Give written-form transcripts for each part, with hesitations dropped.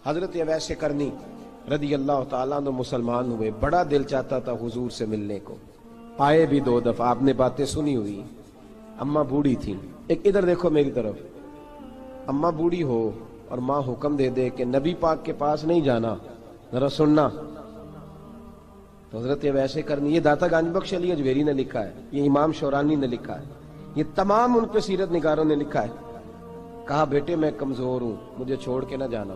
حضرت اویس کرنی رضی اللہ تعالیٰ عنہ مسلمان ہوئے، بڑا دل چاہتا تھا حضور سے ملنے کو، آئے بھی 2 دفعہ، آپ نے باتیں سنی ہوئی، اماں بوڑھی تھیں۔ ایک ادھر دیکھو میری طرف، اماں بوڑھی ہو اور ماں حکم دے دے کہ نبی پاک کے پاس نہیں جانا، ذرا سننا، تو حضرت اویس کرنی، یہ داتا گنج بخش علی اجویری نے لکھا ہے، یہ امام شورانی نے لکھا ہے، یہ تمام ان پہ سیرت نگاروں نے لکھا ہے، کہا بیٹے میں کمزور ہوں، مجھے چھوڑ کے نہ جانا،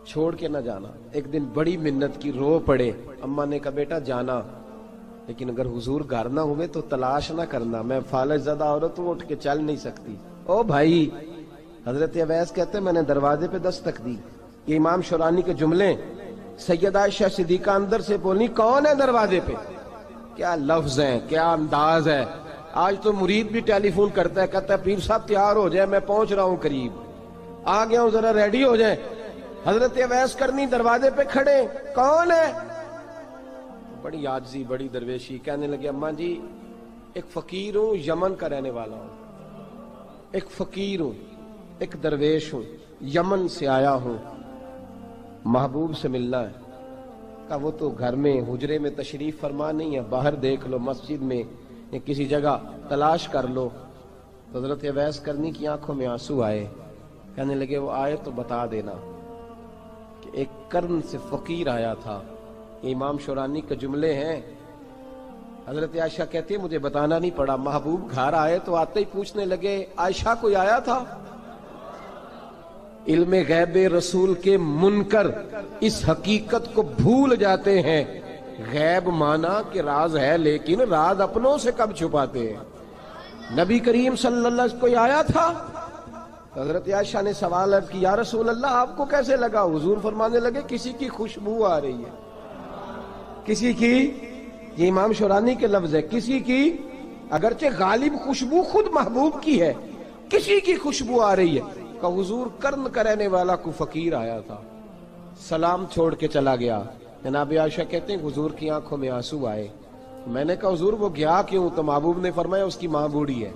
چھوڑ کے نہ جانا۔ ایک دن بڑی منت کی، رو پڑے، اماں نے کہا بیٹا جانا، لیکن اگر حضور گھر نہ ہوئے تو تلاش نہ کرنا، میں فالج زدہ عورت ہوں، اٹھ کے چل نہیں سکتی۔ او بھائی، حضرت اویس کہتے میں نے دروازے پہ دستک دی، یہ امام شورانی کے جملے، سیدہ عائشہ صدیقہ اندر سے بولنی کون ہے دروازے پہ؟ کیا لفظ ہیں، کیا انداز ہے۔ آج تو مرید بھی ٹیلی فون کرتا ہے، کہتا ہے پیر صاحب تیار ہو جائے، میں پہنچ رہا ہوں، قریب آ گیا ہوں، ذرا ریڈی ہو جائیں۔ حضرت اویس کرنی دروازے پہ کھڑے، کون ہے؟ بڑی عاجزی، بڑی درویشی، کہنے لگے اماں جی ایک فقیر ہوں، یمن کا رہنے والا ہوں، ایک فقیر ہوں، ایک درویش ہوں، یمن سے آیا ہوں، محبوب سے ملنا ہے۔ کہا وہ تو گھر میں حجرے میں تشریف فرما نہیں ہے، باہر دیکھ لو، مسجد میں یا کسی جگہ تلاش کر لو۔ تو حضرت اویس کرنی کی آنکھوں میں آنسو آئے، کہنے لگے وہ آئے تو بتا دینا کہ ایک قرن سے فقیر آیا تھا۔ یہ امام شورانی کے جملے ہیں۔ حضرت عائشہ کہتی ہے مجھے بتانا نہیں پڑا، محبوب گھر آئے تو آتے ہی پوچھنے لگے عائشہ کوئی آیا تھا؟ علم غیب رسول کے منکر اس حقیقت کو بھول جاتے ہیں، غیب مانا کہ راز ہے لیکن راز اپنوں سے کب چھپاتے ہیں۔ نبی کریم صلی اللہ علیہ وسلم کوئی آیا تھا؟ حضرت عائشہ نے سوال کی یا رسول اللہ آپ کو کیسے لگا؟ حضور فرمانے لگے کسی کی خوشبو آ رہی ہے، کسی کی، یہ امام شورانی کے لفظ ہے، کسی کی، اگرچہ غالب خوشبو خود محبوب کی ہے، کسی کی خوشبو آ رہی ہے۔ کہ حضور قرن کا رہنے والا کو فقیر آیا تھا، سلام چھوڑ کے چلا گیا۔ جناب عائشہ کہتے ہیں حضور کی آنکھوں میں آنسو آئے۔ میں نے کہا حضور وہ گیا کیوں؟ تو محبوب نے فرمایا اس کی ماں بوڑھی ہے،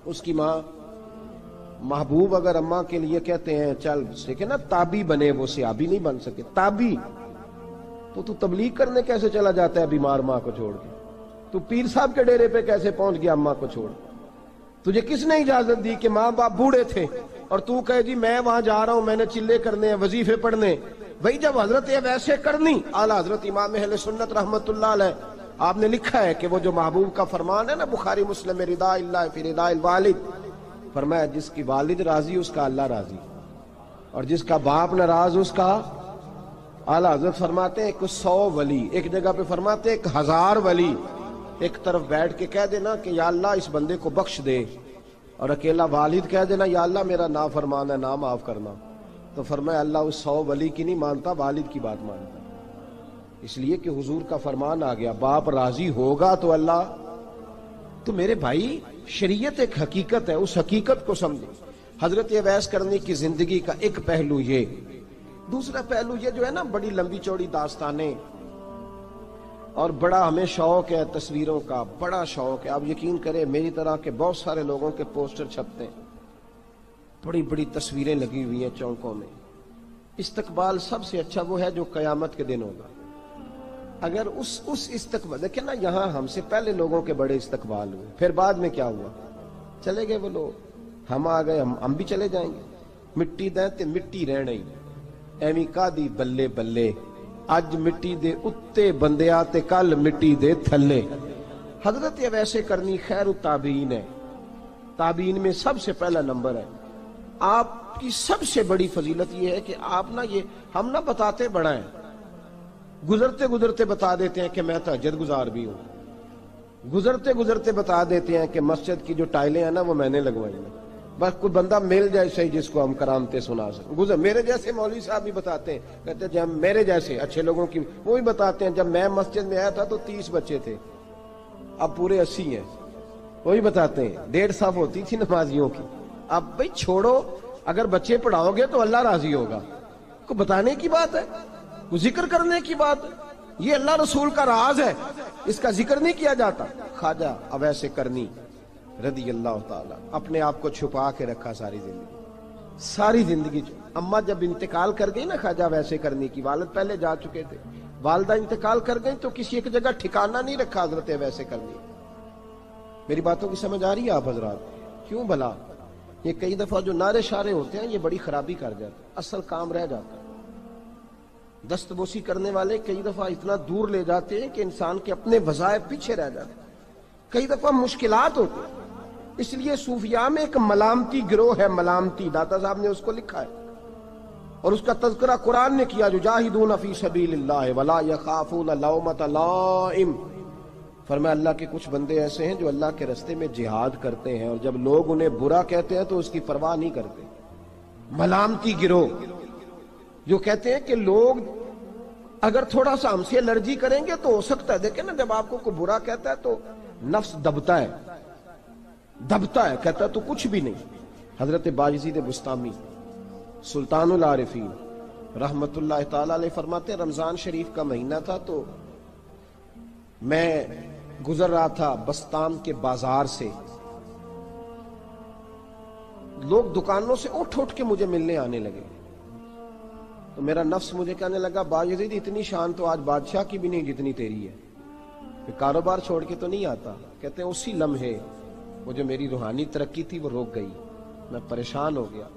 اس کی ماں۔ محبوب اگر اماں کے لیے کہتے ہیں چل دیکھیں نا تابی بنے، وہ صحابی نہیں بن سکے، تابی، تو تبلیغ کرنے کیسے چلا جاتا ہے بیمار ماں کو چھوڑ کے؟ تو پیر صاحب کے ڈیرے پہ کیسے پہنچ گیا اماں کو چھوڑ؟ تجھے کس نے اجازت دی کہ ماں باپ بوڑھے تھے اور تو کہے جی میں وہاں جا رہا ہوں، میں نے چلے کرنے ہیں، وظیفے پڑھنے؟ بھئی جب حضرت اویس کرنی اعلیٰ حضرت امام اہل سنت رحمت اللہ علیہ، آپ نے لکھا ہے کہ وہ جو محبوب کا فرمان ہے نا بخاری مسلم میں، رضا اللہ فی رضا الوالد، فرمایا جس کی والد راضی اس کا اللہ راضی، اور جس کا باپ ناراض اس کا، اعلیٰ حضرت فرماتے ہیں 100 ولی، ایک جگہ پہ فرماتے ہیں 1000 ولی ایک طرف بیٹھ کے کہہ دینا کہ یا اللہ اس بندے کو بخش دے، اور اکیلا والد کہہ دینا یا اللہ میرا نافرمان ہے، نہ معاف کرنا، تو فرمایا اللہ اس 100 ولی کی نہیں مانتا، والد کی بات مانتا، اس لیے کہ حضور کا فرمان آ گیا باپ راضی ہوگا تو اللہ۔ تو میرے بھائی شریعت ایک حقیقت ہے، اس حقیقت کو سمجھیں۔ حضرت اویس کرنی کی زندگی کا ایک پہلو یہ، دوسرا پہلو یہ جو ہے نا بڑی لمبی چوڑی داستانیں، اور بڑا ہمیں شوق ہے تصویروں کا، بڑا شوق ہے، آپ یقین کریں میری طرح کے بہت سارے لوگوں کے پوسٹر چھپتے ہیں، بڑی بڑی تصویریں لگی ہوئی ہیں چوکوں میں۔ استقبال سب سے اچھا وہ ہے جو قیامت کے دن ہوگا۔ اگر اس استقبال دیکھیں نا، یہاں ہم سے پہلے لوگوں کے بڑے استقبال ہوئے، پھر بعد میں کیا ہوا؟ چلے گئے وہ لوگ، ہم آ گئے، ہم بھی چلے جائیں گے۔ مٹی دیں تے مٹی رہنا ہی، ایویں کا دی بلے بلے، اج مٹی دے اتے بندیا تے کل مٹی دے تھلے۔ حضرت اویس کرنی خیر التابعین ہے، تابعین میں سب سے پہلا نمبر ہے۔ آپ کی سب سے بڑی فضیلت یہ ہے کہ آپ نا، یہ ہم نہ بتاتے بڑا ہیں، گزرتے گزرتے بتا دیتے ہیں کہ میں تہجد گزار بھی ہوں، گزرتے گزرتے بتا دیتے ہیں کہ مسجد کی جو ٹائلیں ہیں نا وہ میں نے لگوائی ہیں، بس کوئی بندہ مل جائے صحیح جس کو ہم کرامتیں سنا سکیں۔ میرے جیسے مولوی صاحب بھی بتاتے ہیں، کہتے ہیں جب میرے جیسے اچھے لوگوں کی، وہ بھی بتاتے ہیں جب میں مسجد میں آیا تھا تو 30 بچے تھے، اب پورے 80 ہیں، وہی بتاتے ہیں 1.5 صف ہوتی تھی نمازیوں کی، اب بھئی چھوڑو، اگر بچے پڑھاؤ گے تو اللہ راضی ہوگا، کوئی بتانے کی بات ہے، کوئی ذکر کرنے کی بات ہے، یہ اللہ رسول کا راز ہے، اس کا ذکر نہیں کیا جاتا۔ خواجہ اویس کرنی رضی اللہ تعالیٰ اپنے آپ کو چھپا کے رکھا ساری زندگی، ساری زندگی اماں جب انتقال کر گئی نا خواجہ ویسے کرنی کی، والد پہلے جا چکے تھے، والدہ انتقال کر گئی تو کسی ایک جگہ ٹھکانہ نہیں رکھا حضرت ویسے کرنی۔ میری باتوں کی سمجھ آ رہی ہے آپ حضرات؟ کیوں بھلا یہ کئی دفعہ جو نعرے شارے ہوتے ہیں یہ بڑی خرابی کر جاتے ہیں، اصل کام رہ جاتا ہے۔ دست بوسی کرنے والے کئی دفعہ اتنا دور لے جاتے ہیں کہ انسان کے اپنے وظائف پیچھے رہ جاتے ہیں، کئی دفعہ مشکلات ہوتی ہیں۔ اس لیے صوفیاء میں ایک ملامتی گروہ ہے، ملامتی، داتا صاحب نے اس کو لکھا ہے اور اس کا تذکرہ قرآن نے کیا، یجاہدون فی سبیل اللہ ولا یخافون لومۃ لائم۔ فرمایا اللہ کے کچھ بندے ایسے ہیں جو اللہ کے راستے میں جہاد کرتے ہیں اور جب لوگ انہیں برا کہتے ہیں تو اس کی پرواہ نہیں کرتے۔ ملامتی گروہ جو کہتے ہیں کہ لوگ اگر تھوڑا سا ہم سے الرجی کریں گے تو ہو سکتا ہے، دیکھیں نا جب آپ کو کوئی برا کہتا ہے تو نفس دبتا ہے، کہتا ہے تو کچھ بھی نہیں۔ حضرت بایزید بسطامی سلطان العارفین رحمت اللہ تعالی علیہ فرماتے ہیں رمضان شریف کا مہینہ تھا تو میں گزر رہا تھا بستام کے بازار سے، لوگ دکانوں سے اٹھ کے مجھے ملنے آنے لگے تو میرا نفس مجھے کہنے لگا بایزید اتنی شان تو آج بادشاہ کی بھی نہیں جتنی تیری ہے، میں کاروبار چھوڑ کے تو نہیں آتا۔ کہتے ہیں اسی لمحے وہ جو میری روحانی ترقی تھی وہ روک گئی، میں پریشان ہو گیا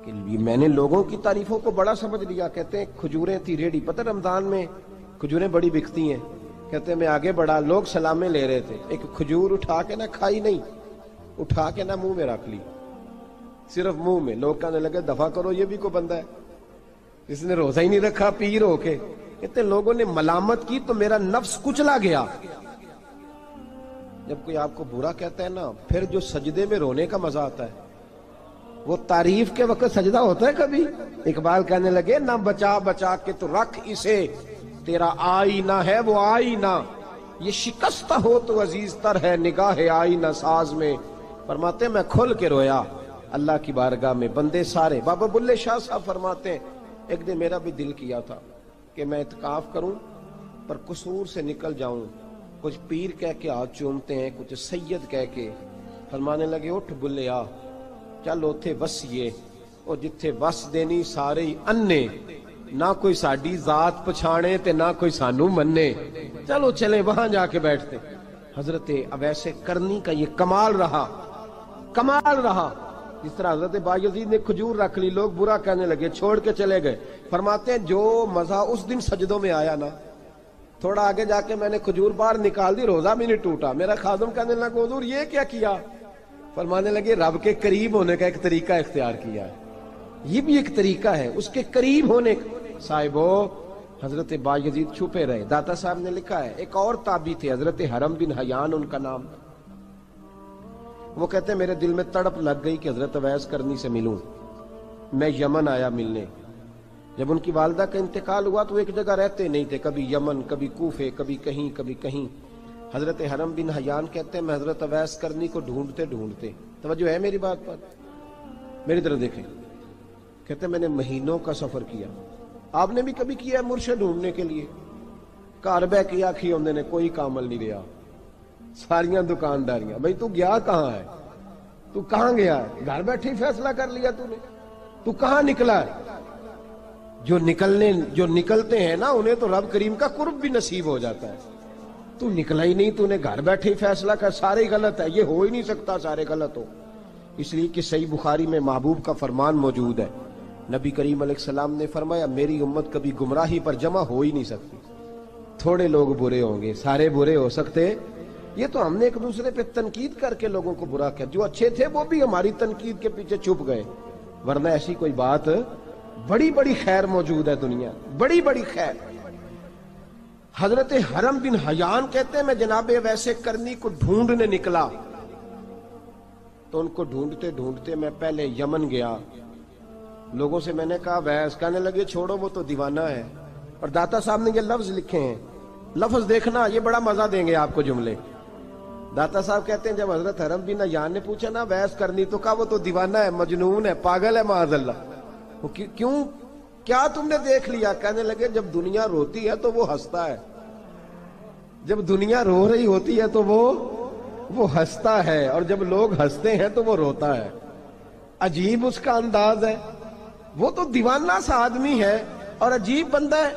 کہ میں نے لوگوں کی تعریفوں کو بڑا سمجھ لیا۔ کہتے ہیں کھجوریں تھی ریڈی، پتہ رمضان میں کھجوریں بڑی بکتی ہیں، کہتے ہیں میں آگے بڑھا، لوگ سلامیں لے رہے تھے، ایک کھجور اٹھا کے نہ کھائی نہیں، اٹھا کے نہ منہ میں رکھ لی، صرف منہ میں۔ لوگ کہنے لگے دفع کرو یہ بھی کوئی بندہ ہے، اس نے روزہ ہی نہیں رکھا پیر ہو کے۔ کہتے لوگوں نے ملامت کی تو میرا نفس کچلا گیا۔ جب کوئی آپ کو برا کہتا ہے نا، پھر جو سجدے میں رونے کا مزہ آتا ہے وہ تعریف کے وقت سجدہ ہوتا ہے کبھی؟ اقبال کہنے لگے نہ بچا بچا کے تو رکھ اسے، تیرا آئینہ ہے وہ آئینہ، یہ شکستہ ہو تو عزیز تر ہے نگاہ آئینہ ساز میں۔ فرماتے میں کھل کے رویا اللہ کی بارگاہ میں، بندے سارے۔ بابا بلے شاہ صاحب فرماتے ہیں ایک دن میرا بھی دل کیا تھا کہ میں اعتکاف کروں پر قصور سے نکل جاؤں، کچھ پیر کہہ کے ہاتھ چومتے ہیں، کچھ سید کہہ کے۔ فرمانے لگے اٹھ بلیا چل اوتھے وسیے، اور جتھے وس دینی سارے ہی انے، نہ کوئی ساڈی ذات پچھانے تے نہ کوئی سانو مننے، چلو چلے وہاں جا کے بیٹھتے۔ حضرت اویسے کرنی کا یہ کمال رہا، جس طرح حضرت بایزید نے کھجور رکھ لی، لوگ برا کہنے لگے، چھوڑ کے چلے گئے۔ فرماتے ہیں جو مزہ اس دن سجدوں میں آیا نا، تھوڑا آگے جا کے میں نے کھجور باہر نکال دی، روزہ بھی نہیں ٹوٹا۔ میرا خادم کہنے لگا حضور یہ کیا کیا؟ فرمانے لگے رب کے قریب ہونے کا ایک طریقہ اختیار کیا ہے، یہ بھی ایک طریقہ ہے اس کے قریب ہونے کا۔ صاحبو حضرت بایزید چھپے رہے۔ داتا صاحب نے لکھا ہے ایک اور تابعی تھے حضرت حرم بن حیان ان کا نام، وہ کہتے ہیں میرے دل میں تڑپ لگ گئی کہ حضرت اویس کرنی سے ملوں۔ میں یمن آیا ملنے، جب ان کی والدہ کا انتقال ہوا تو ایک جگہ رہتے نہیں تھے، کبھی یمن، کبھی کوفے، کبھی کہیں۔ حضرت حرم بن حیان کہتے ہیں میں حضرت اویس کرنی کو ڈھونڈتے، توجہ ہے میری بات پر، میری طرف دیکھیں، کہتے ہیں میں نے مہینوں کا سفر کیا۔ آپ نے بھی کبھی کیا ہے مرشد ڈھونڈنے کے لیے؟ گھر بہ کے آکھی ہوندے نے کوئی کامل نہیں رہا، ساریاں دکانداریاں، بھئی تو گیا کہاں ہے؟ تو کہاں گیا ہے؟ گھر بیٹھے فیصلہ کر لیا تو نے، تو کہاں نکلا ہے؟ جو نکلتے ہیں نا انہیں تو رب کریم کا قرب بھی نصیب ہو جاتا ہے۔ تو نکلا ہی نہیں، تو نے گھر بیٹھے فیصلہ کر، سارے غلط ہے، یہ ہو ہی نہیں سکتا سارے غلط ہو۔ اس لیے کہ صحیح بخاری میں محبوب کا فرمان موجود ہے، نبی کریم علیہ السلام نے فرمایا میری امت کبھی گمراہی پر جمع ہو ہی نہیں سکتی، تھوڑے لوگ برے ہوں گے، سارے برے ہو سکتے؟ یہ تو ہم نے ایک دوسرے پہ تنقید کر کے لوگوں کو برا کیا، جو اچھے تھے وہ بھی ہماری تنقید کے پیچھے چھپ گئے، ورنہ ایسی کوئی بات، بڑی خیر موجود ہے دنیا، بڑی خیر۔ حضرت حرم بن حیان کہتے ہیں میں جناب ویسے کرنی کو ڈھونڈنے نکلا تو ان کو ڈھونڈتے میں پہلے یمن گیا، لوگوں سے میں نے کہا ویس، کہنے لگے چھوڑو وہ تو دیوانہ ہے۔ اور داتا صاحب نے یہ لفظ لکھے ہیں، لفظ دیکھنا یہ بڑا مزہ دیں گے آپ کو جملے۔ داتا صاحب کہتے ہیں جب حضرت حرم بن حیان نے پوچھا نا ویس کرنی، تو کہا وہ تو دیوانہ ہے، مجنون ہے، پاگل ہے معاذ اللہ۔ کیوں، کیا تم نے دیکھ لیا؟ کہنے لگے جب دنیا روتی ہے تو وہ ہنستا ہے، جب دنیا رو رہی ہوتی ہے تو وہ ہنستا ہے، اور جب لوگ ہنستے ہیں تو وہ روتا ہے۔ عجیب اس کا انداز ہے، وہ تو دیوانہ سا آدمی ہے اور عجیب بندہ ہے،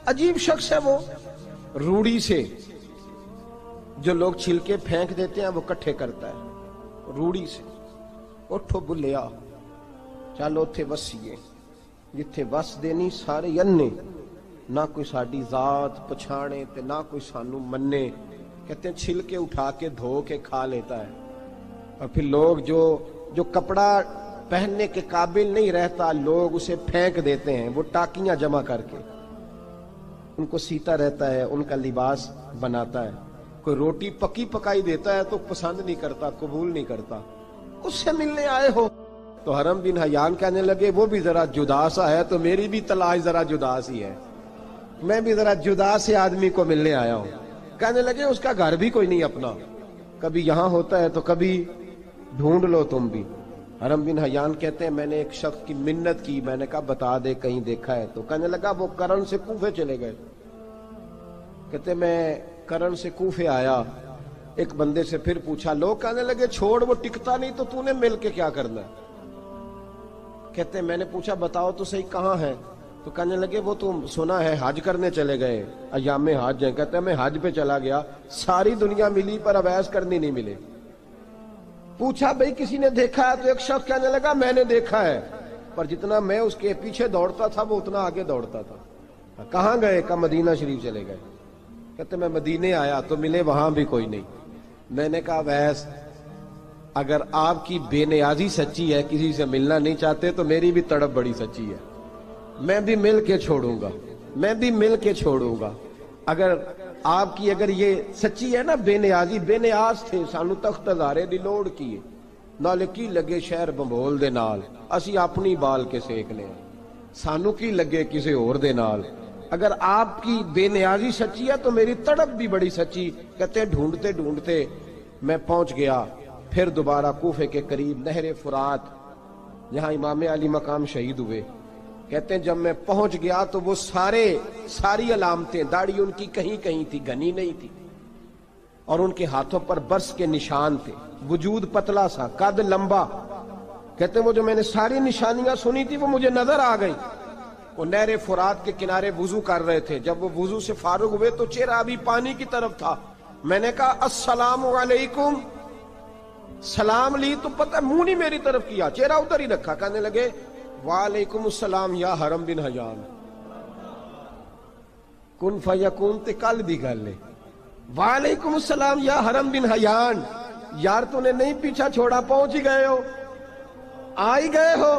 عجیب شخص ہے وہ۔ روڑی سے جو لوگ چھلکے پھینک دیتے ہیں وہ کٹھے کرتا ہے، روڑی سے۔ اٹھو بلیا چلو اتھے وسیے جتھے وس دینی سارے ینے، نہ کوئی ساڈی ذات پچھانے تے نہ کوئی سانو منے۔ کہتے ہیں چھلکے اٹھا کے دھو کے کھا لیتا ہے، اور پھر لوگ جو کپڑا پہننے کے قابل نہیں رہتا لوگ اسے پھینک دیتے ہیں، وہ ٹاکیاں جمع کر کے ان کو سیتا رہتا ہے، ان کا لباس بناتا ہے۔ کوئی روٹی پکی پکائی دیتا ہے تو پسند نہیں کرتا، قبول نہیں کرتا، اس سے ملنے آئے ہو۔ تو حرم بن حیان کہنے لگے وہ بھی ذرا جدا سا ہے تو میری بھی تلاش ذرا جدا سی ہے، میں بھی ذرا جدا سے آدمی کو ملنے آیا ہوں۔ کہنے لگے اس کا گھر بھی کوئی نہیں اپنا، کبھی یہاں ہوتا ہے تو کبھی ڈھونڈ لو تم بھی۔ حرم بن حیان کہتے ہیں میں نے ایک شخص کی منت کی، میں نے کہا بتا دے کہیں دیکھا ہے تو۔ کہنے لگا وہ کرن سے کوفے چلے گئے۔ کہتے میں کرن سے کوفے آیا، ایک بندے سے پھر پوچھا، لوگ کہنے لگے چھوڑ وہ ٹکتا نہیں تو نے مل کے کیا کرنا ہے۔ کہتے میں نے پوچھا بتاؤ تو صحیح کہاں ہے، تو کہنے لگے وہ تو سنا ہے حج کرنے چلے گئے، ایام حج ہیں۔ کہتے ہیں میں حج پہ چلا گیا، ساری دنیا ملی پر اویس کرنی نہیں ملے۔ پوچھا بھئی کسی نے دیکھا ہے، تو ایک شخص کہنے لگا میں نے دیکھا ہے، پر جتنا میں اس کے پیچھے دوڑتا تھا وہ اتنا آگے دوڑتا تھا۔ کہاں گئے؟ کہ مدینہ شریف چلے گئے۔ کہتے میں مدینے آیا تو ملے وہاں بھی کوئی نہیں۔ میں نے کہا ویس اگر آپ کی بے نیازی سچی ہے، کسی سے ملنا نہیں چاہتے، تو میری بھی تڑپ بڑی سچی ہے، میں بھی مل کے چھوڑوں گا، میں بھی مل کے چھوڑوں گا۔ اگر آپ کی اگر یہ سچی ہے نا بے نیازی، بے نیاز تھے، سانو تخت ہزارے دی لوڑ کی نال کی لگے شہر بمبول دے نال، اسی اپنی بال کے سیکنے سانو کی لگے کسی اور دے نال۔ اگر آپ کی بے نیازی سچی ہے تو میری تڑپ بھی بڑی سچی۔ کہتے ہیں ڈھونڈتے ڈھونڈتے میں پہنچ گیا، پھر دوبارہ کوفے کے قریب نہر فرات جہاں امام علی مقام شہید ہوئے۔ کہتے ہیں جب میں پہنچ گیا تو وہ ساری علامتیں، داڑھی ان کی کہیں کہیں تھی، گھنی نہیں تھی، اور ان کے ہاتھوں پر برس کے نشان تھے، وجود پتلا سا، قد لمبا۔ کہتے ہیں وہ جو میں نے ساری نشانیاں سنی تھی وہ مجھے نظر آ گئی۔ وہ نہر فرات کے کنارے وضو کر رہے تھے، جب وہ وضو سے فارغ ہوئے تو چہرہ ابھی پانی کی طرف تھا۔ میں نے کہا السلام علیکم، سلام لی تو پتہ منہ نہیں میری طرف کیا، چہرہ ادھر ہی رکھا۔ کہنے لگے وعلیکم السلام یا حرم بن حیان، کن فیکون تے کل دی گل ہے۔ وعلیکم السلام یا حرم بن حیان، یار تو نے نہیں پیچھا چھوڑا، پہنچ ہی گئے ہو، آ ہی گئے ہو۔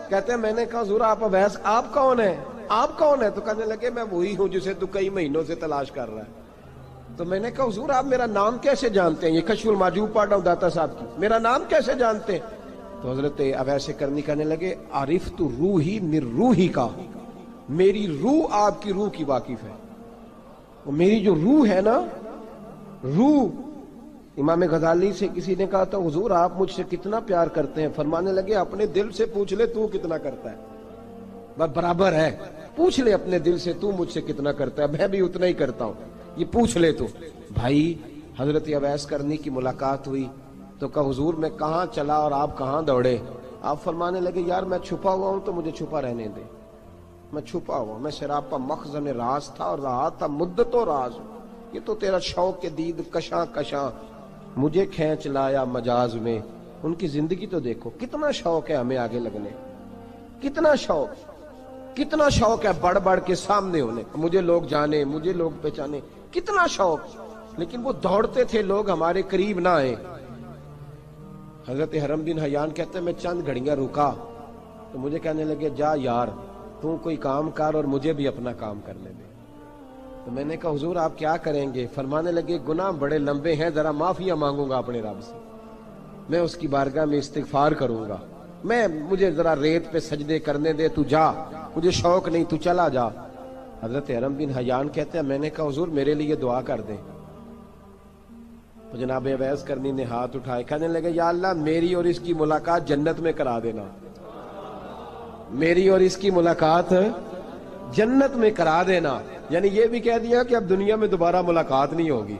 کہتے ہیں میں نے کہا حضور آپ ویس آپ کون ہیں، آپ کون ہیں؟ تو کہنے لگے میں وہی ہوں جسے تو کئی مہینوں سے تلاش کر رہا ہے۔ تو میں نے کہا حضور آپ میرا نام کیسے جانتے ہیں؟ یہ کشف المحجوب پڑھ رہا ہوں داتا صاحب کی، میرا نام کیسے جانتے ہیں؟ تو حضرت اویس کرنی کہنے لگے عرفت روحی من روحی کا، میری روح آپ کی روح کی واقف ہے۔ وہ میری جو روح ہے نا، روح۔ امام غزالی سے کسی نے کہا تھا حضور آپ مجھ سے کتنا پیار کرتے ہیں؟ فرمانے لگے اپنے دل سے پوچھ لے تو کتنا کرتا ہے، بس برابر ہے، پوچھ لے اپنے دل سے تو مجھ سے کتنا کرتا ہے، میں بھی اتنا ہی کرتا ہوں، یہ پوچھ لے تو۔ بھائی حضرت اویس کرنی کی ملاقات ہوئی تو کہا حضور میں کہاں چلا اور آپ کہاں دوڑے؟ آپ فرمانے لگے یار میں چھپا ہوا ہوں تو مجھے چھپا رہنے دے، میں چھپا ہوا، میں سراپا مخزن راز تھا اور رہا تھا مدت و راز۔ یہ تو تیرا شوق کے دید کشاں کشاں مجھے کھینچ لایا مجاز میں۔ ان کی زندگی تو دیکھو، کتنا شوق ہے ہمیں آگے لگنے، کتنا شوق ہے بڑھ بڑھ کے سامنے ہونے، مجھے لوگ جانے، مجھے لوگ پہچانے، کتنا شوق، لیکن وہ دوڑتے تھے لوگ ہمارے قریب نہ آئے۔ حضرت حرم بن حیان کہتے ہیں میں چند گھڑیاں رکا تو مجھے کہنے لگے جا یار تو کوئی کام کر اور مجھے بھی اپنا کام کرنے دے۔ تو میں نے کہا حضور آپ کیا کریں گے؟ فرمانے لگے گناہ بڑے لمبے ہیں، ذرا معافیاں مانگوں گا اپنے رب سے، میں اس کی بارگاہ میں استغفار کروں گا، مجھے ذرا ریت پہ سجدے کرنے دے، تو جا، مجھے شوق نہیں، تو چلا جا۔ حضرت حرم بن حیان کہتے ہیں میں نے کہا حضور میرے لیے دعا کر دیں۔ تو جناب اویس کرنی نے ہاتھ اٹھائے، کہنے لگے یا اللہ میری اور اس کی ملاقات جنت میں کرا دینا، میری اور اس کی ملاقات جنت میں کرا دینا۔ یعنی یہ بھی کہہ دیا کہ اب دنیا میں دوبارہ ملاقات نہیں ہوگی،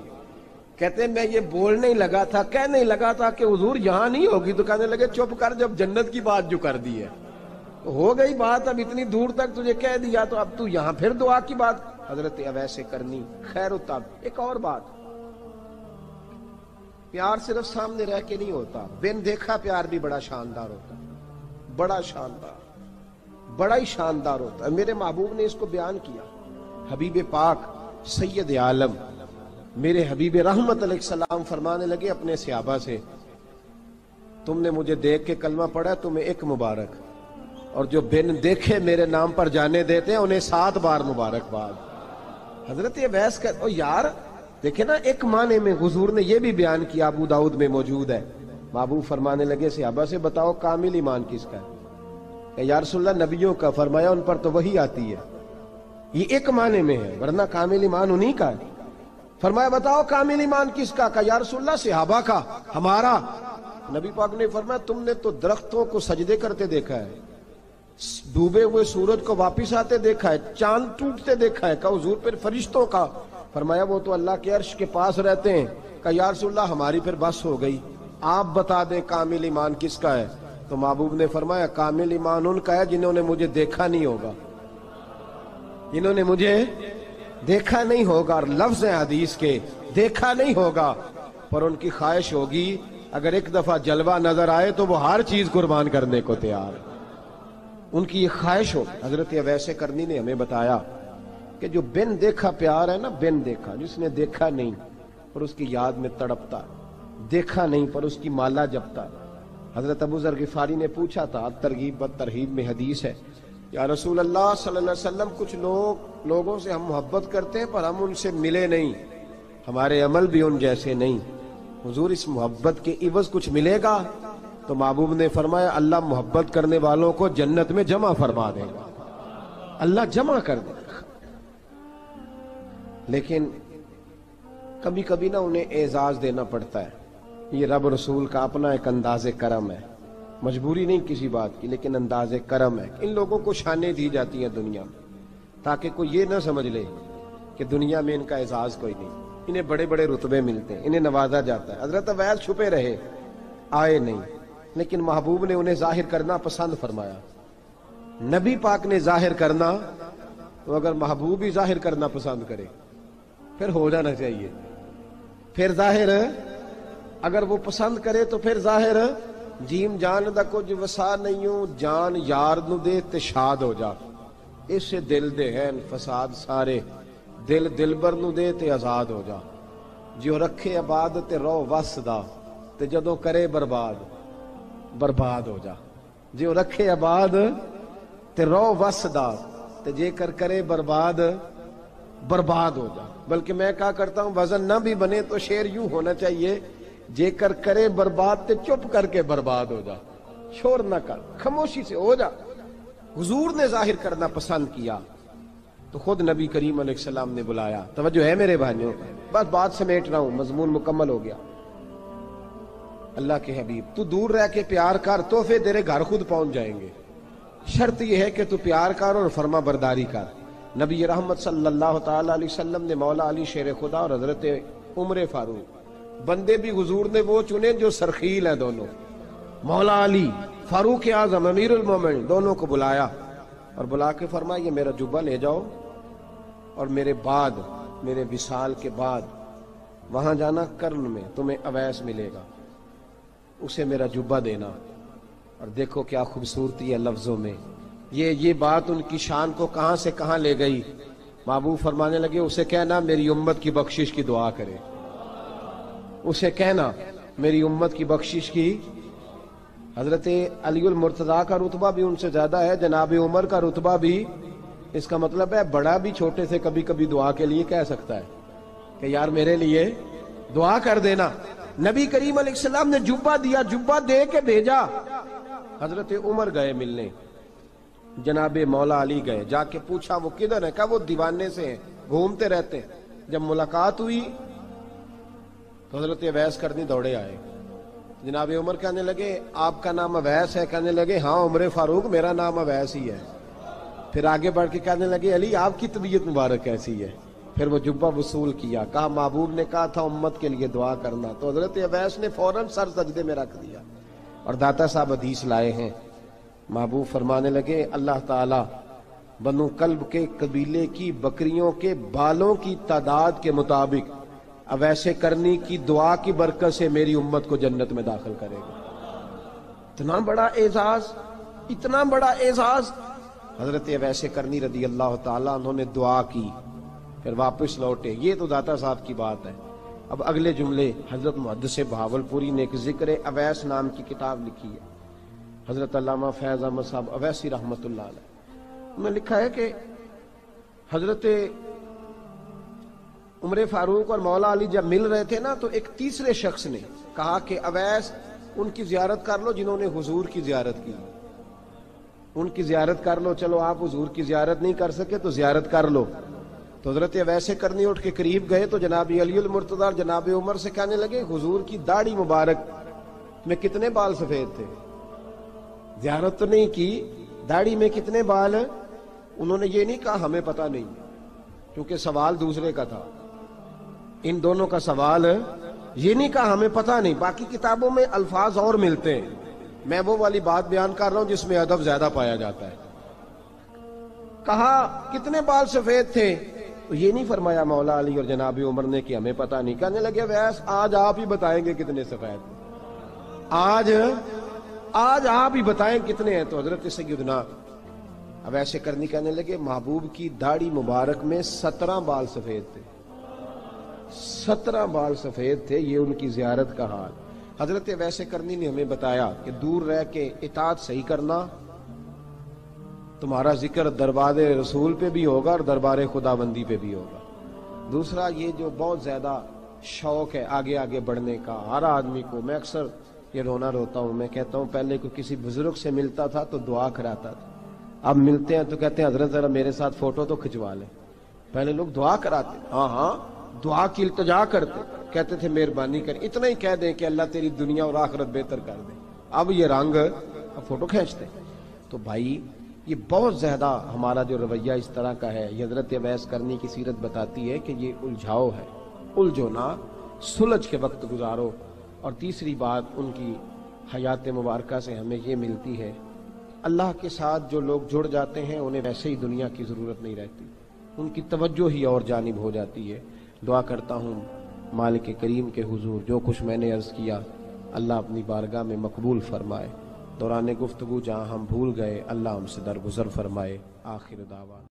کہتے ہیں میں یہ بولنے ہی لگا تھا، کہنے ہی لگا تھا کہ حضور یہاں نہیں ہوگی، تو کہنے لگے چپ کر، جب جنت کی بات جو کر دی ہے ہو گئی بات، اب اتنی دور تک تجھے کہہ دیا تو اب تو یہاں پھر دعا کی بات حضرت اویس کرنی خیر التاب۔ ایک اور بات، پیار صرف سامنے رہ کے نہیں ہوتا، بن دیکھا پیار بھی بڑا شاندار ہوتا، بڑا شاندار، بڑا ہی شاندار ہوتا ہے۔ میرے محبوب نے اس کو بیان کیا، حبیب پاک سید عالم میرے حبیب رحمت علیہ السلام فرمانے لگے اپنے صحابہ سے، تم نے مجھے دیکھ کے کلمہ پڑھا، تمہیں ایک مبارک، اور جو بن دیکھے میرے نام پر جانے دیتے ہیں انہیں 7 بار مبارکباد۔ حضرت اویس کا او یار دیکھیں نا، ایک معنی میں حضور نے یہ بھی بیان کیا، ابو داؤد میں موجود ہے۔ محبوب فرمانے لگے صحابہ سے، بتاؤ کامل ایمان کس کا ہے؟ کہ یا رسول اللہ نبیوں کا۔ فرمایا ان پر تو وہی آتی ہے، یہ ایک معنی میں ہے، ورنہ کامل ایمان انہی کا ہے۔ فرمایا بتاؤ کامل ایمان کس کا؟ کہ یا رسول اللہ صحابہ کا، ہمارا۔ نبی پاک نے فرمایا تم نے تو درختوں کو سجدے کرتے دیکھا ہے، ڈوبے ہوئے سورج کو واپس آتے دیکھا ہے، چاند ٹوٹتے دیکھا ہے۔ کہ حضور پھر فرشتوں کا؟ فرمایا وہ تو اللہ کے عرش کے پاس رہتے ہیں۔ کہ یا رسول اللہ ہماری پھر بس ہو گئی، آپ بتا دیں کامل ایمان کس کا ہے؟ تو محبوب نے فرمایا کامل ایمان ان کا ہے جنہوں نے مجھے دیکھا نہیں ہوگا، جنہوں نے مجھے دیکھا نہیں ہوگا، اور لفظ ہیں حدیث کے، دیکھا نہیں ہوگا پر ان کی خواہش ہوگی اگر ایک دفعہ جلوہ نظر آئے تو وہ ہر چیز قربان کرنے کو تیار ہے، ان کی یہ خواہش ہو۔ حضرت اویس کرنی نے ہمیں بتایا کہ جو بن دیکھا پیار ہے نا، بن دیکھا، جس نے دیکھا نہیں پر اس کی یاد میں تڑپتا، دیکھا نہیں پر اس کی مالا جپتا۔ حضرت ابو ذر غفاری نے پوچھا تھا، ترغیب و ترہیب میں حدیث ہے، یا رسول اللہ صلی اللہ علیہ وسلم کچھ لوگوں سے ہم محبت کرتے ہیں پر ہم ان سے ملے نہیں، ہمارے عمل بھی ان جیسے نہیں، حضور اس محبت کے عوض کچھ ملے گا؟ تو محبوب نے فرمایا اللہ محبت کرنے والوں کو جنت میں جمع فرما دے گا، اللہ جمع کر دے گا۔ لیکن کبھی کبھی نا انہیں اعزاز دینا پڑتا ہے، یہ رب رسول کا اپنا ایک انداز کرم ہے، مجبوری نہیں کسی بات کی، لیکن انداز کرم ہے۔ ان لوگوں کو شانیں دی جاتی ہیں دنیا میں تاکہ کوئی یہ نہ سمجھ لے کہ دنیا میں ان کا اعزاز کوئی نہیں، انہیں بڑے بڑے رتبے ملتے ہیں، انہیں نوازا جاتا ہے۔ حضرت اویس چھپے رہے، آئے نہیں، لیکن محبوب نے انہیں ظاہر کرنا پسند فرمایا۔ نبی پاک نے ظاہر کرنا، تو اگر محبوب ہی ظاہر کرنا پسند کرے پھر ہو جانا چاہیے، پھر ظاہر اگر وہ پسند کرے تو پھر ظاہر جیم جان دا کچھ وسا نہیں ہوں، جان یار نو دے تے شاد ہو جا، اس سے دل دے ہیں فساد سارے، دل دلبر نو دے تے آزاد ہو جا، جو رکھے آباد تے رو وس دا تے جدوں کرے برباد برباد ہو جا، جو رکھے آباد تے رو وس دا تے جے کر کرے برباد برباد ہو جا۔ بلکہ میں کہا کرتا ہوں وزن نہ بھی بنے تو شعر یوں ہونا چاہیے، جے کر کرے برباد تے چپ کر کے برباد ہو جا، شور نہ کر، خاموشی سے ہو جا۔ حضور نے ظاہر کرنا پسند کیا تو خود نبی کریم علیہ السلام نے بلایا۔ توجہ ہے میرے بھائیوں، بس بات سمیٹ رہا ہوں، مضمون مکمل ہو گیا۔ اللہ کے حبیب تو دور رہ کے پیار کر، تحفے تیرے گھر خود پہنچ جائیں گے، شرط یہ ہے کہ تو پیار کر اور فرما برداری کر۔ نبی رحمت صلی اللہ تعالی علیہ وسلم نے مولا علی شیر خدا اور حضرت عمر فاروق، بندے بھی حضور نے وہ چنے جو سرخیل ہیں دونوں، مولا علی فاروق اعظم امیر المومنین، دونوں کو بلایا اور بلا کے فرمایا یہ میرا جبہ لے جاؤ اور میرے بعد، میرے وصال کے بعد وہاں جانا کرن میں تمہیں اویس ملے گا، اسے میرا جبہ دینا۔ اور دیکھو کیا خوبصورتی ہے لفظوں میں، یہ بات ان کی شان کو کہاں سے کہاں لے گئی۔ محبوب فرمانے لگے اسے کہنا میری امت کی بخشش کی دعا کرے، اسے کہنا میری امت کی بخشش کی۔ حضرت علی المرتضیٰ کا رتبہ بھی ان سے زیادہ ہے، جناب عمر کا رتبہ بھی، اس کا مطلب ہے بڑا بھی چھوٹے سے کبھی کبھی دعا کے لیے کہہ سکتا ہے کہ یار میرے لیے دعا کر دینا۔ نبی کریم علیہ السلام نے جبہ دیا، جبہ دے کے بھیجا۔ حضرت عمر گئے ملنے، جناب مولا علی گئے، جا کے پوچھا وہ کدھر ہے؟ کہا وہ دیوانے سے ہیں، گھومتے رہتے ہیں۔ جب ملاقات ہوئی تو حضرت اویس کرنی دوڑے آئے، جناب عمر کہنے لگے آپ کا نام اویس ہے؟ کہنے لگے ہاں عمر فاروق میرا نام اویس ہی ہے۔ پھر آگے بڑھ کے کہنے لگے علی آپ کی طبیعت مبارک کیسی ہے؟ پھر وہ جبہ وصول کیا، کہا محبوب نے کہا تھا امت کے لیے دعا کرنا، تو حضرت اویس نے فوراً سر سجدے میں رکھ دیا۔ اور داتا صاحب حدیث لائے ہیں، محبوب فرمانے لگے اللہ تعالی بنو کلب کے قبیلے کی بکریوں کے بالوں کی تعداد کے مطابق اویس کرنی کی دعا کی برکت سے میری امت کو جنت میں داخل کرے گا۔ اتنا بڑا اعزاز، اتنا بڑا اعزاز۔ حضرت اویس کرنی رضی اللہ تعالیٰ انہوں نے دعا کی، پھر واپس لوٹے۔ یہ تو داتا صاحب کی بات ہے۔ اب اگلے جملے حضرت محدث بہاولپوری نے ایک ذکر اویس نام کی کتاب لکھی ہے، حضرت علامہ فیض احمد صاحب اویسی رحمۃ اللہ علیہ، انہوں نے لکھا ہے کہ حضرت عمر فاروق اور مولا علی جب مل رہے تھے نا، تو ایک تیسرے شخص نے کہا کہ اویس ان کی زیارت کر لو جنہوں نے حضور کی زیارت کی، ان کی زیارت کر لو، چلو آپ حضور کی زیارت نہیں کر سکے تو زیارت کر لو۔ تو حضرت اویس کرنی اٹھ کے قریب گئے تو جناب علی المرتضیٰ اور جناب عمر سے کہنے لگے حضور کی داڑھی مبارک میں کتنے بال سفید تھے؟ زیارت تو نہیں کی، داڑھی میں کتنے بال؟ انہوں نے یہ نہیں کہا ہمیں پتہ نہیں، کیونکہ سوال دوسرے کا تھا، ان دونوں کا سوال یہ نہیں کہا ہمیں پتہ نہیں۔ باقی کتابوں میں الفاظ اور ملتے ہیں، میں وہ والی بات بیان کر رہا ہوں جس میں ادب زیادہ پایا جاتا ہے۔ کہا کتنے بال سفید تھے؟ تو یہ نہیں فرمایا مولا علی اور جناب عمر نے کہ ہمیں پتہ نہیں، کہنے لگے ویس آج آپ ہی بتائیں گے کتنے سفید تھے، آج آپ ہی بتائیں کتنے ہیں۔ تو حضرت سیدنا اویس کرنی کہنے لگے محبوب کی داڑھی مبارک میں 17 بال سفید تھے، 17 بال سفید تھے، یہ ان کی زیارت کا حال۔ حضرت اویس کرنی نے ہمیں بتایا کہ دور رہ کے اطاعت صحیح کرنا، تمہارا ذکر دربار رسول پہ بھی ہوگا اور دربار خداوندی پہ بھی ہوگا۔ دوسرا یہ جو بہت زیادہ شوق ہے آگے آگے بڑھنے کا ہر آدمی کو، میں اکثر یہ روتا ہوں، میں کہتا ہوں پہلے کوئی کسی بزرگ سے ملتا تھا تو دعا کراتا تھا، اب ملتے ہیں تو کہتے ہیں حضرت ذرا میرے ساتھ فوٹو تو کھنچوا لیں۔ پہلے لوگ دعا کراتے، ہاں دعا کی التجا کرتے، کہتے تھے مہربانی کریں، اتنا ہی کہہ دیں کہ اللہ تیری دنیا اور آخرت بہتر کر دے، اب یہ رنگ اب فوٹو کھینچتے۔ تو بھائی یہ بہت زیادہ ہمارا جو رویہ اس طرح کا ہے، یہ حضرت اویس کرنی کی سیرت بتاتی ہے کہ یہ الجھاؤ ہے، الجھو نہ، سلجھ کے وقت گزارو۔ اور تیسری بات ان کی حیات مبارکہ سے ہمیں یہ ملتی ہے، اللہ کے ساتھ جو لوگ جڑ جاتے ہیں انہیں ویسے ہی دنیا کی ضرورت نہیں رہتی، ان کی توجہ ہی اور جانب ہو جاتی ہے۔ دعا کرتا ہوں مالک کریم کے حضور جو کچھ میں نے عرض کیا اللہ اپنی بارگاہ میں مقبول فرمائے، دوران گفتگو جہاں ہم بھول گئے اللہ ہم سے درگزر فرمائے۔ آخر دعوانا